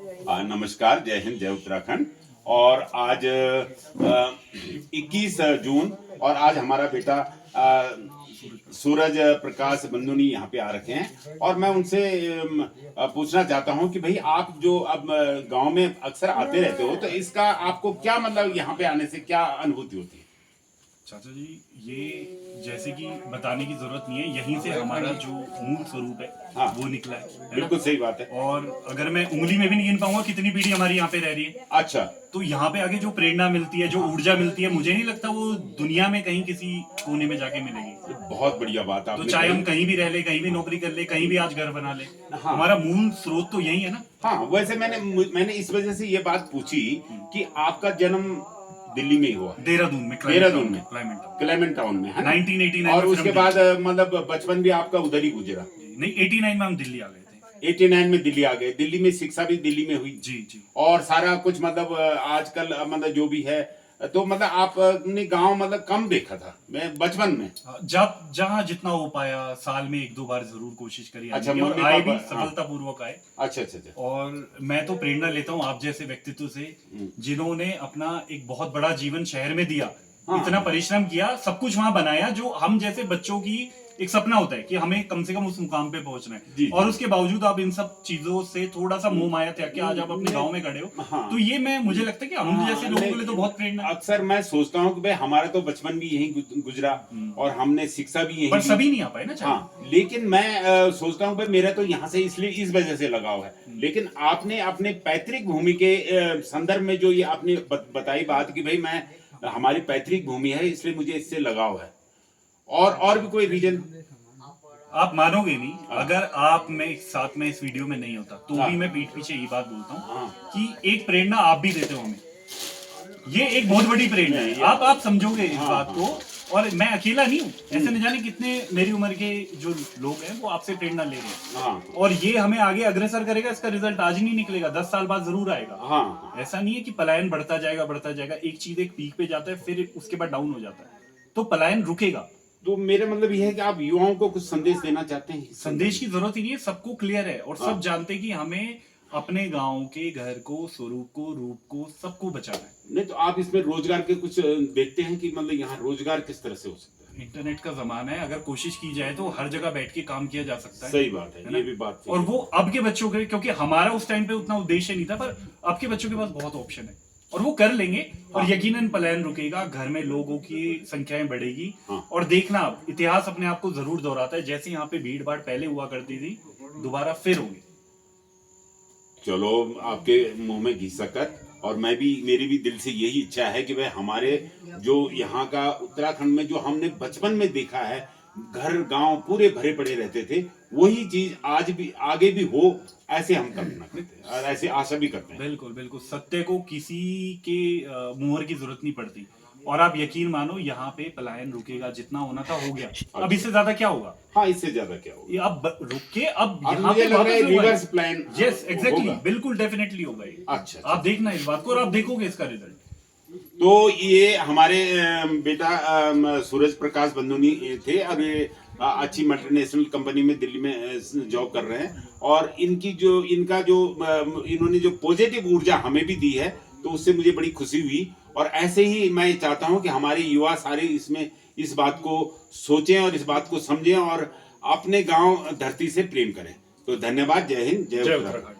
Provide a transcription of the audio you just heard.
नमस्कार, जय हिंद, जय उत्तराखंड। और आज 21 जून और आज हमारा बेटा सूरज प्रकाश बंदूनी यहाँ पे आ रखे हैं और मैं उनसे पूछना चाहता हूँ कि भाई आप जो अब गांव में अक्सर आते रहते हो तो इसका आपको क्या मतलब यहाँ पे आने से क्या अनुभूति होती है? चाचा जी, ये जैसे कि बताने की जरूरत नहीं है, यहीं से हमारा जो मूल स्वरूप है हाँ, वो निकला है बिल्कुल सही बात है। और अगर मैं उंगली में भी नहीं गिन पाऊंगा कितनी पीढ़ी हमारी यहाँ पे रह रही है। अच्छा, तो यहाँ पे आगे जो प्रेरणा मिलती है, जो ऊर्जा मिलती है, मुझे नहीं लगता वो दुनिया में कहीं किसी कोने में जाके मिलेगी। बहुत बढ़िया बात आपने तो चाहे हम कही। कहीं भी रह ले, कहीं भी नौकरी कर ले, कहीं भी आज घर बना ले, हाँ। हमारा मूल स्रोत तो यही है ना। हाँ, वैसे मैंने इस वजह से ये बात पूछी कि आपका जन्म दिल्ली में ही हुआ, देहरादून में, क्लेमेंट टाउन में है ना? 1989 और उसके बाद मतलब बचपन भी आपका उधर ही गुजरा? नहीं, 89 में हम दिल्ली आ गए थे। 89 में दिल्ली आ गए। दिल्ली में शिक्षा भी दिल्ली में हुई जी जी। और सारा कुछ मतलब आजकल मतलब जो भी है, तो मतलब आपने गांव मतलब कम देखा था मैं बचपन में? जब जहाँ जितना हो पाया, साल में 1-2 बार जरूर कोशिश करी अच्छा, आने की, और आए भी सफलतापूर्वक आए। अच्छा अच्छा अच्छा। और मैं तो प्रेरणा लेता हूँ आप जैसे व्यक्तित्व से, जिन्होंने अपना एक बहुत बड़ा जीवन शहर में दिया, इतना परिश्रम किया, सब कुछ वहां बनाया जो हम जैसे बच्चों की एक सपना होता है कि हमें कम से कम उस मुकाम पे पहुंचना है। और उसके बावजूद आप इन सब चीजों से थोड़ा सा मोह माया त्याग के आज आप अपने गांव में खड़े हो। हाँ। तो ये मुझे लगता है कि हम जैसे लोगों के लिए तो बहुत प्रेरणा। अक्सर मैं सोचता हूँ कि भाई हमारा तो बचपन भी यहीं गुजरा और हमने शिक्षा भी यहीं, पर सभी नहीं आ पाए ना। हाँ, लेकिन मैं सोचता हूँ भाई मेरा तो यहाँ से इसलिए इस वजह से लगाव है। लेकिन आपने अपने पैतृक भूमि के संदर्भ में जो ये आपने बताई बात कि भाई मैं हमारी पैतृक भूमि है इसलिए मुझे इससे लगाव है, और भी कोई रीजन? आप मानोगे नहीं, अगर आप में साथ में इस वीडियो में नहीं होता तो भी मैं पीठ पीछे ये बात बोलता हूँ कि एक प्रेरणा आप भी देते हो हमें। ये एक बहुत बड़ी प्रेरणा है, आप समझोगे इस बात को। और मैं अकेला नहीं हूँ, ऐसे न जाने कितने मेरी उम्र के जो लोग हैं वो आपसे प्रेरणा ले रहे हैं। और ये हमें आगे अग्रसर करेगा। इसका रिजल्ट आज नहीं निकलेगा, 10 साल बाद जरूर आएगा। ऐसा नहीं है कि पलायन बढ़ता जाएगा। एक चीज एक पीक पे जाता है, फिर उसके बाद डाउन हो जाता है, तो पलायन रुकेगा। तो मेरा मतलब यह है कि आप युवाओं को कुछ संदेश देना चाहते हैं? संदेश की जरूरत ही नहीं है, सबको क्लियर है और सब जानते हैं कि हमें अपने गांव के घर को, स्वरूप को, रूप को, सबको बचाना है। नहीं तो आप इसमें रोजगार के कुछ देखते हैं कि मतलब यहाँ रोजगार किस तरह से हो सकता है? इंटरनेट का जमाना है, अगर कोशिश की जाए तो हर जगह बैठ के काम किया जा सकता है। सही बात है, ये भी बात और वो अब के बच्चों के, क्योंकि हमारा उस टाइम पे उतना उद्देश्य नहीं था, पर अब के बच्चों के पास बहुत ऑप्शन है और वो कर लेंगे। और यकीनन पलायन रुकेगा, घर में लोगों की संख्याएं बढ़ेगी। और देखना, अब इतिहास अपने आप को जरूर दोहराता है, जैसे यहाँ पे भीड़ भाड़ पहले हुआ करती थी दोबारा फिर होगी। चलो, आपके मुंह में घी शक्कर। और मेरी भी दिल से यही इच्छा है कि भाई हमारे जो यहाँ का उत्तराखंड में जो हमने बचपन में देखा है, घर गांव पूरे भरे पड़े रहते थे, वही चीज आज भी आगे भी हो, ऐसे हम कल्पना करते हैं और ऐसे आशा भी करते हैं। बिल्कुल बिल्कुल, सत्य को किसी के मुहर की जरूरत नहीं पड़ती। और आप यकीन मानो, यहाँ पे पलायन रुकेगा, जितना होना था हो गया। अब इससे ज्यादा क्या होगा? हाँ, इससे ज्यादा क्या होगा? अब रुक के अब यहाँ पे रिवर्स प्लान। यस, एग्जैक्टली, बिल्कुल डेफिनेटली होगा ये। अच्छा, आप देखना इस बात को और आप देखोगे इसका रिजल्ट। तो ये हमारे बेटा सूरज प्रकाश बंदूनी थे और ये अच्छी मल्टीनेशनल कंपनी में दिल्ली में जॉब कर रहे हैं। और इन्होंने जो पॉजिटिव ऊर्जा हमें भी दी है, तो उससे मुझे बड़ी खुशी हुई। और ऐसे ही मैं चाहता हूं कि हमारे युवा सारे इसमें इस बात को सोचें और इस बात को समझें और अपने गांव धरती से प्रेम करें। तो धन्यवाद, जय हिंद, जय उत्तराखंड।